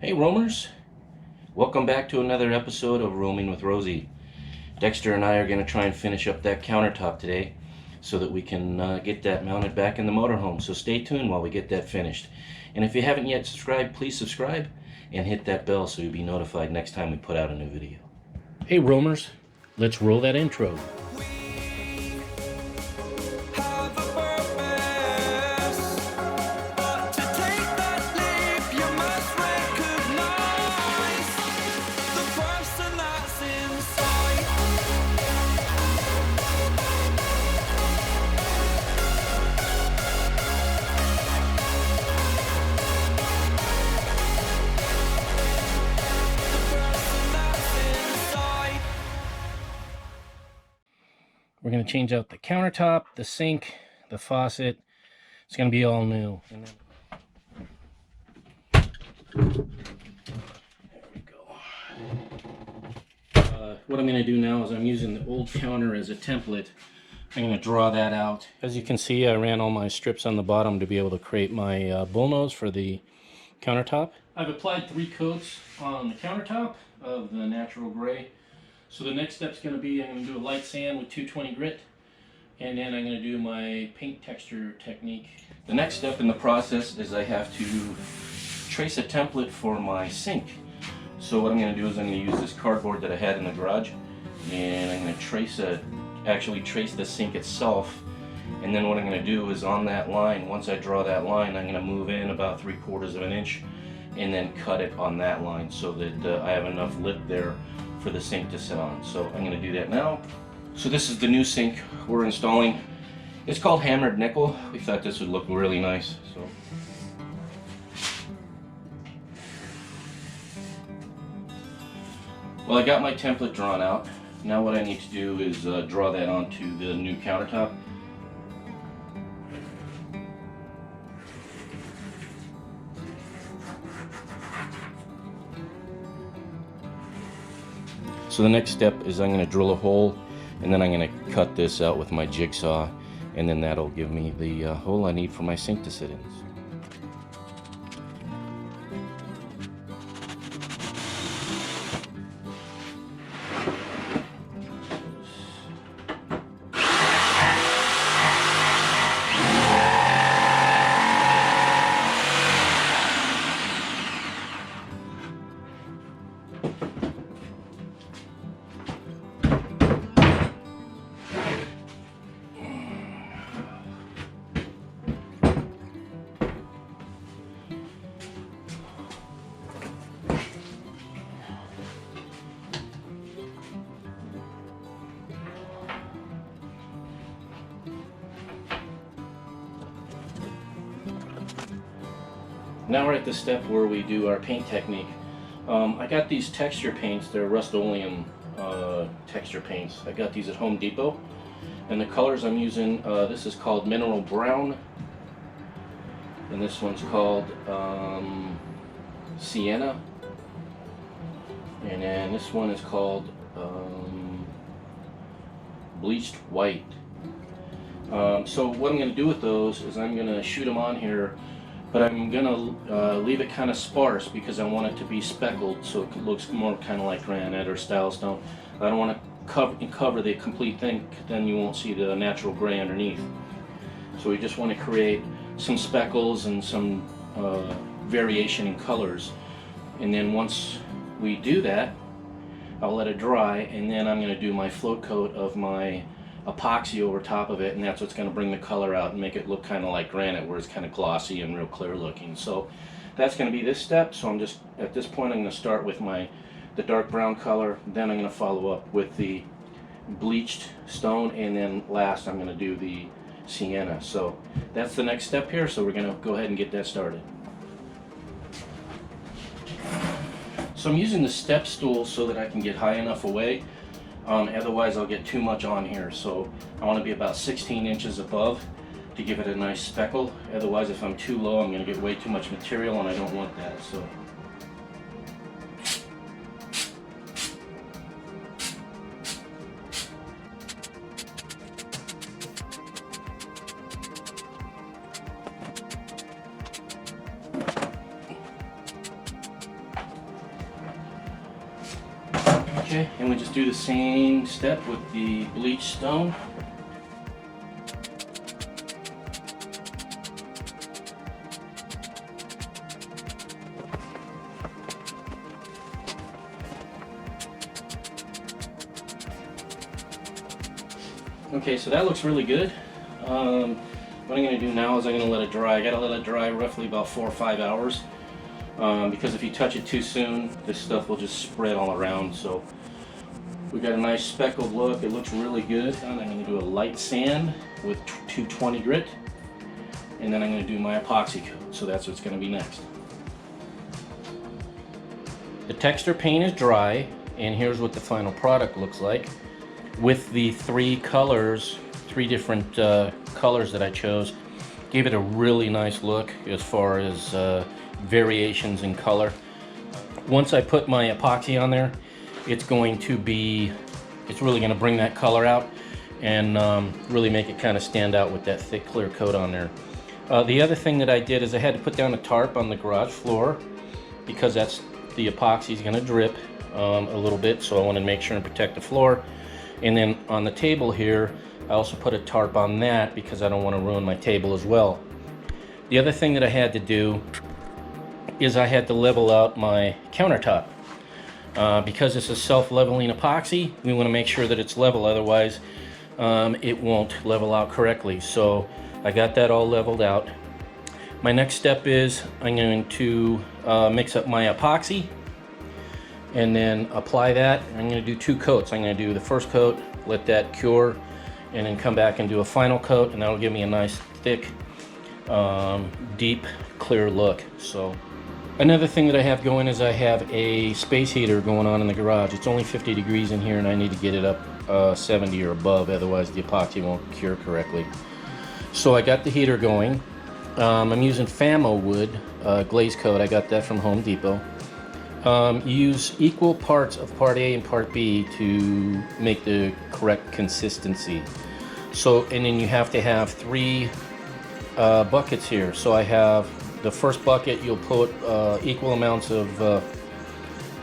Hey roamers, welcome back to another episode of Roaming with Rosie. Dexter and I are going to try and finish up that countertop today so that we can get that mounted back in the motorhome. So stay tuned while we get that finished. And if you haven't yet subscribed, please subscribe and hit that bell so you'll be notified next time we put out a new video. Hey roamers, let's roll that intro. We're going to change out the countertop, the sink, the faucet. It's going to be all new. And then... There we go. What I'm going to do now is I'm using the old counter as a template. I'm going to draw that out. As you can see, I ran all my strips on the bottom to be able to create my bullnose for the countertop. I've applied 3 coats on the countertop of the natural gray. So the next step's going to be I'm going to do a light sand with 220 grit, and then I'm going to do my paint texture technique. The next step in the process is I have to trace a template for my sink. So what I'm going to do is I'm going to use this cardboard that I had in the garage, and I'm going to actually trace the sink itself. And then what I'm going to do is on that line, once I draw that line, I'm going to move in about 3/4 of an inch and then cut it on that line so that I have enough lip there for the sink to sit on. So I'm going to do that now. So this is the new sink we're installing. It's called hammered nickel. We thought this would look really nice. So well, I got my template drawn out. Now what I need to do is draw that onto the new countertop. So the next step is I'm going to drill a hole, and then I'm going to cut this out with my jigsaw, and then that'll give me the hole I need for my sink to sit in. Now we're at the step where we do our paint technique. I got these texture paints. They're Rust-Oleum texture paints. I got these at Home Depot. And the colors I'm using, this is called Mineral Brown. And this one's called Sienna. And then this one is called Bleached White. So what I'm going to do with those is I'm going to shoot them on here. But I'm going to leave it kind of sparse because I want it to be speckled so it looks more kind of like granite or style stone. I don't want to cover the complete thing, then you won't see the natural gray underneath. So we just want to create some speckles and some variation in colors. And then once we do that, I'll let it dry, and then I'm going to do my float coat of my epoxy over top of it, and that's what's going to bring the color out and make it look kind of like granite, where it's kind of glossy and real clear looking. So that's going to be this step. So I'm just, at this point, I'm going to start with the dark brown color, then I'm going to follow up with the bleached stone, and then last I'm going to do the sienna. So that's the next step here, so we're going to go ahead and get that started. So I'm using the step stool so that I can get high enough away. Otherwise I'll get too much on here, so I want to be about 16 inches above to give it a nice speckle. Otherwise, if I'm too low, I'm going to get way too much material, and I don't want that. So Okay, and we just do the same step with the bleached stone. Okay, so that looks really good. What I'm going to do now is I'm going to let it dry. I got to let it dry roughly about 4 or 5 hours because if you touch it too soon, this stuff will just spread all around. So we got a nice speckled look. It looks really good. And I'm going to do a light sand with 220 grit, and then I'm going to do my epoxy coat. So that's what's going to be next. The texture paint is dry, and here's what the final product looks like. With the three different colors that I chose, gave it a really nice look as far as variations in color. Once I put my epoxy on there, it's really going to bring that color out and really make it kind of stand out with that thick clear coat on there. The other thing that I did is I had to put down a tarp on the garage floor because the epoxy is going to drip a little bit, so I wanted to make sure and protect the floor. And then on the table here, I also put a tarp on that because I don't want to ruin my table as well. The other thing that I had to do is I had to level out my countertop. Because it's a self-leveling epoxy, we want to make sure that it's level, otherwise it won't level out correctly. So I got that all leveled out. My next step is I'm going to mix up my epoxy and then apply that. I'm going to do 2 coats. I'm going to do the first coat, let that cure, and then come back and do a final coat, and that'll give me a nice thick, deep, clear look. So another thing that I have going is I have a space heater going on in the garage. It's only 50 degrees in here, and I need to get it up 70 or above, otherwise the epoxy won't cure correctly. So I got the heater going. I'm using Famo wood glaze coat. I got that from Home Depot. Use equal parts of part A and part B to make the correct consistency. So, and then you have to have 3 buckets here. So I have the first bucket, you'll put equal amounts of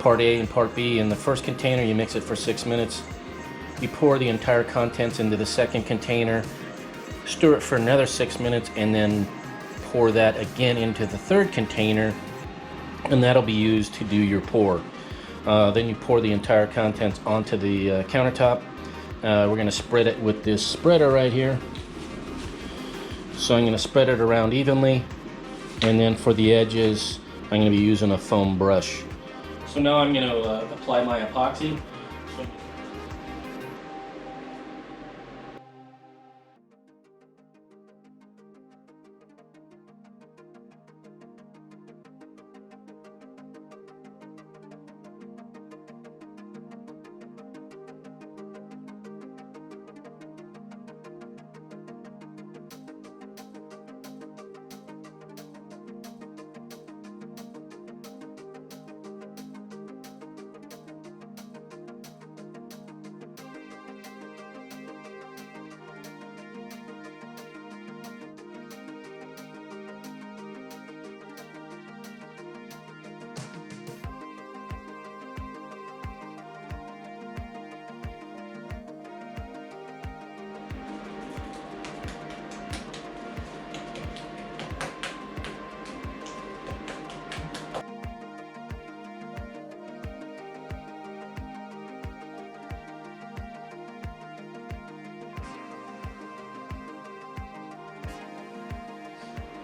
part A and part B. In the first container, you mix it for 6 minutes. You pour the entire contents into the second container, stir it for another 6 minutes, and then pour that again into the third container, and that'll be used to do your pour. Then you pour the entire contents onto the countertop. We're going to spread it with this spreader right here. So I'm going to spread it around evenly, and then for the edges I'm going to be using a foam brush. So now I'm going to apply my epoxy.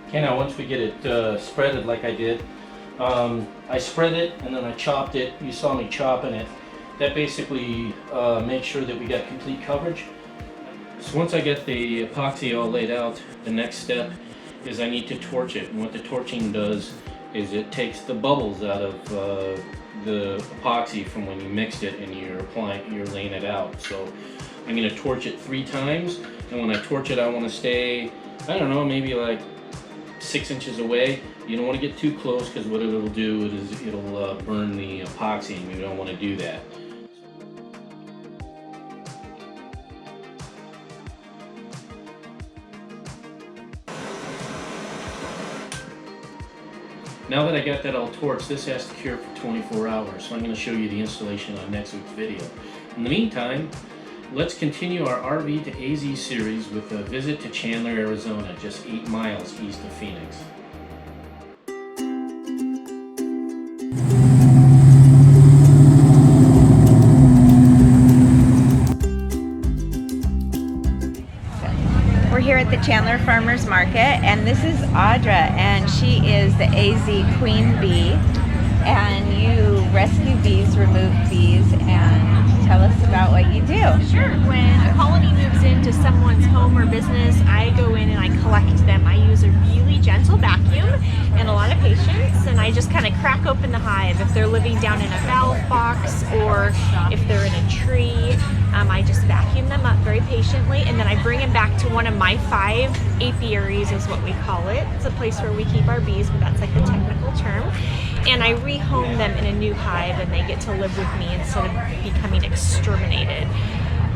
Okay, now once we get it spreaded like I did, I spread it and then I chopped it. You saw me chopping it. That basically makes sure that we got complete coverage. So once I get the epoxy all laid out, the next step is I need to torch it. And what the torching does is it takes the bubbles out of the epoxy from when you mixed it and you're laying it out. So I'm going to torch it 3 times, and when I torch it, I want to stay, I don't know, maybe like 6 inches away. You don't want to get too close because what it'll do is it'll burn the epoxy, and you don't want to do that. Now that I got that all torched, this has to cure for 24 hours, so I'm going to show you the installation on next week's video. In the meantime, let's continue our RV to AZ series with a visit to Chandler, Arizona, just 8 miles east of Phoenix. We're here at the Chandler Farmers Market, and this is Audra, and she is the AZ Queen Bee, and you rescue bees, remove bees, and tell us about what you do. Sure. When a colony moves into someone's home or business, I go in and I collect them. I use a really gentle vacuum and a lot of patience, and I just kind of crack open the hive. If they're living down in a valve box or if they're in a tree, I just vacuum them up very patiently, and then I bring them back to one of my 5 apiaries is what we call it. It's a place where we keep our bees, but that's like the technical term. And I rehome them in a new hive, and they get to live with me instead of becoming exterminated.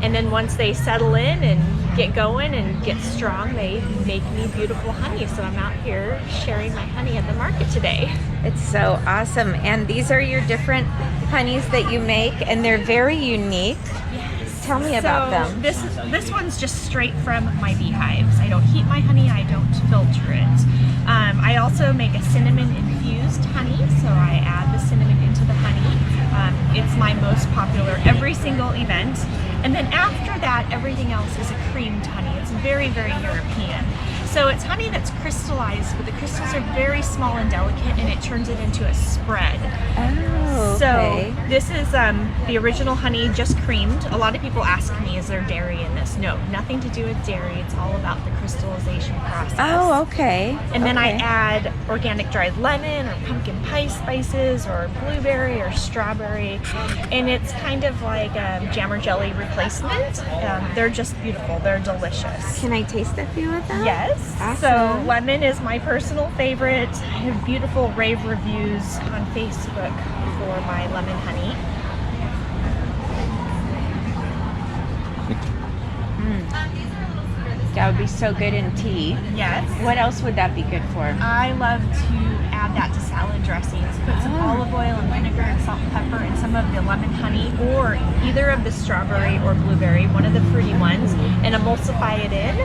And then once they settle in and get going and get strong, they make me beautiful honey. So I'm out here sharing my honey at the market today. It's so awesome. And these are your different honeys that you make, and they're very unique. Yes. Tell me about them. This one's just straight from my beehives. I don't heat my honey, I don't filter it. I also make a cinnamon infused honey, so I add the cinnamon into the honey. It's my most popular every single event. And then after that, everything else is a creamed honey. It's very, very European. So it's honey that's crystallized, but the crystals are very small and delicate, and it turns it into a spread. Oh, okay. So this is the original honey, just creamed. A lot of people ask me, is there dairy in this? No, nothing to do with dairy. It's all about the crystallization process. Oh, okay. And then I add organic dried lemon or pumpkin pie spices or blueberry or strawberry. And it's kind of like a jam or jelly replacement. They're just beautiful. They're delicious. Can I taste a few of them? Yes. Awesome. So lemon is my personal favorite. I have beautiful rave reviews on Facebook for my lemon honey. That would be so good in tea. Yes. What else would that be good for? I love to add that to salad dressings. Put some olive oil and vinegar and salt and pepper and some of the lemon honey or either of the strawberry or blueberry, one of the fruity ones, and emulsify it in.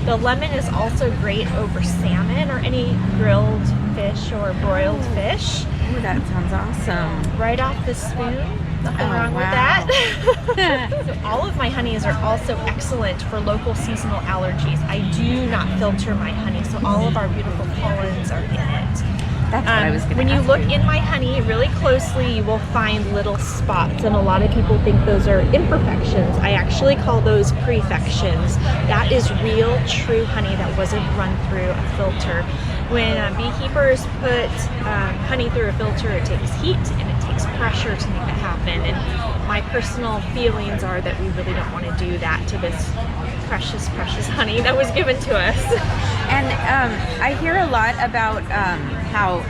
The lemon is also great over salmon or any grilled fish or broiled fish. Ooh, that sounds awesome. Right off the spoon. Nothing wrong with that. So all of my honeys are also excellent for local seasonal allergies. I do not filter my honey, so all of our beautiful pollens are in it. That's what I was going to ask. When you look in my honey really closely, you will find little spots, and a lot of people think those are imperfections. I actually call those prefections. That is real, true honey that wasn't run through a filter. When beekeepers put honey through a filter, it takes heat and it takes pressure to make that happen. And my personal feelings are that we really don't want to do that to this precious, precious honey that was given to us. And I hear a lot about how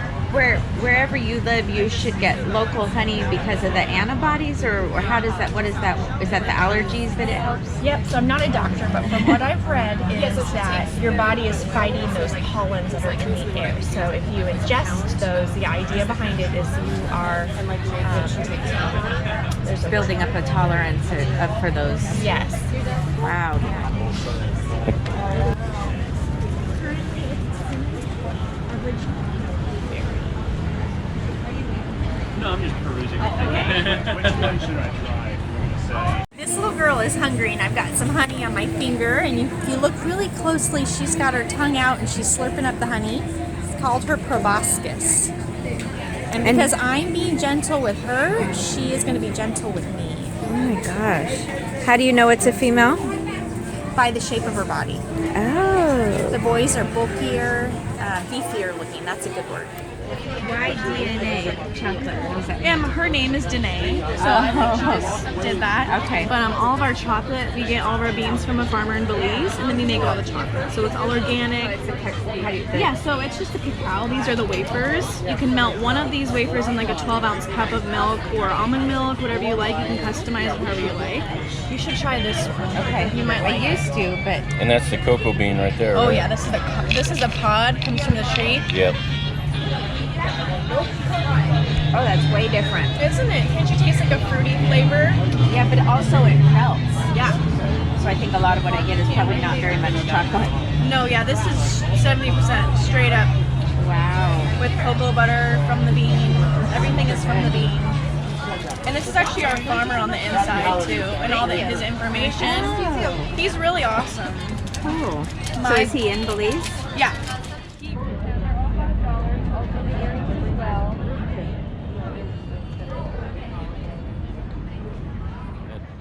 wherever you live, you should get local honey because of the antibodies, or how does that, what is that? Is that the allergies that it helps? Yep, so I'm not a doctor, but from what I've read is that your body is fighting those pollens that are in the air. So if you ingest those, the idea behind it is you are There's building up a tolerance for those. Yes. Wow. No, I'm just perusing. Which one should I try? This little girl is hungry, and I've got some honey on my finger, and if you look really closely, she's got her tongue out and she's slurping up the honey. It's called her proboscis. And because I'm being gentle with her, she is going to be gentle with me. Oh my gosh. How do you know it's a female? By the shape of her body. Oh. The boys are bulkier, beefier looking. That's a good word. Why DNA chocolate? What is that? Her name is Danae, so she just did that. Okay. But all of our chocolate, we get all of our beans from a farmer in Belize, and then we make all the chocolate. So it's all organic. Yeah, so it's just the cacao. These are the wafers. You can melt one of these wafers in like a 12-ounce cup of milk or almond milk, whatever you like. You can customize it however you like. You should try this one. Okay. You might like I used to, but And that's the cocoa bean right there. Oh right? yeah, this is a pod. Comes from the tree. Yep. Oh, that's way different. Isn't it? Can't you taste like a fruity flavor? Yeah, but also it melts. Yeah. So I think a lot of what I get is probably not very much chocolate. No, yeah, this is 70% straight up Wow. with cocoa butter from the bean. Everything is from the bean. And this is actually our farmer on the inside too, and all his information. He's really awesome. Oh. So is he in Belize? Yeah.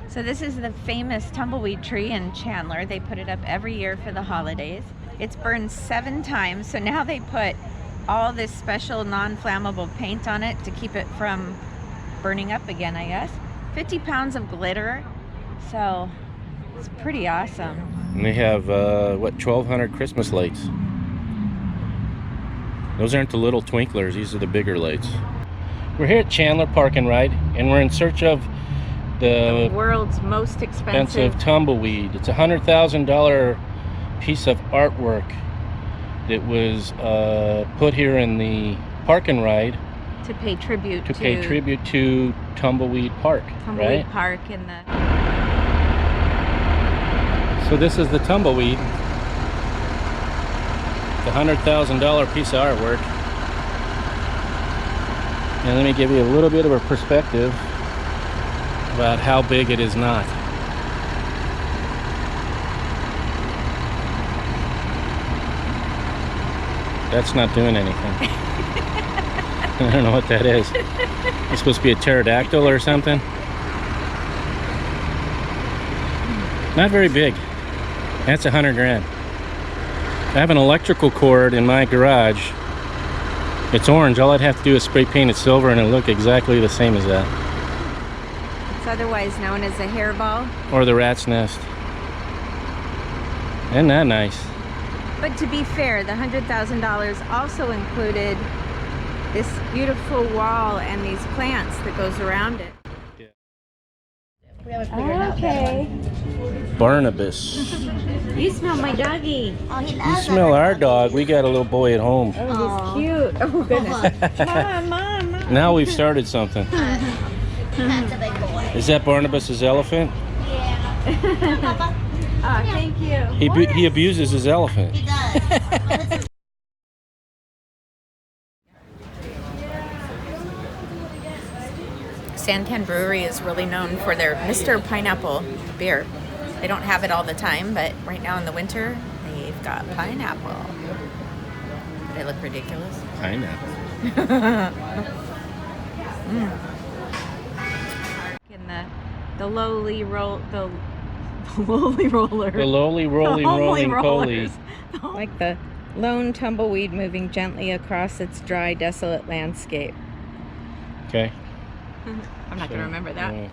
So this is the famous tumbleweed tree in Chandler. They put it up every year for the holidays. It's burned 7 times, so now they put all this special non-flammable paint on it to keep it from burning up again, I guess. 50 pounds of glitter, so it's pretty awesome. And they have, what, 1,200 Christmas lights. Those aren't the little twinklers, these are the bigger lights. We're here at Chandler Park and Ride, and we're in search of the world's most expensive tumbleweed. It's a $100,000 piece of artwork that was put here in the Park and Ride to pay tribute to Tumbleweed Park, Tumbleweed right? Park in the... So this is the tumbleweed, the $100,000 piece of artwork. And let me give you a little bit of a perspective about how big it is not. That's not doing anything. I don't know what that is. It's supposed to be a pterodactyl or something. Not very big. That's 100 grand. I have an electrical cord in my garage. It's orange. All I'd have to do is spray paint it silver and it'll look exactly the same as that. It's otherwise known as a hairball. Or the rat's nest. Isn't that nice? But to be fair, the $100,000 also included this beautiful wall and these plants that goes around it. Okay. Barnabas. You smell my doggy. You smell our dog. We got a little boy at home. Oh, he's cute. Oh, goodness. Mom. Now we've started something. Is that Barnabas's elephant? Oh, thank you. He abuses his elephant. Santan Brewery is really known for their Mr. Pineapple beer. They don't have it all the time, but right now in the winter, they've got pineapple. Did I look ridiculous? Pineapple. In the lowly roll, the lowly roller. The lowly rolling rolling coley. Like the lone tumbleweed moving gently across its dry, desolate landscape. Okay. I'm not going to remember that. Yeah.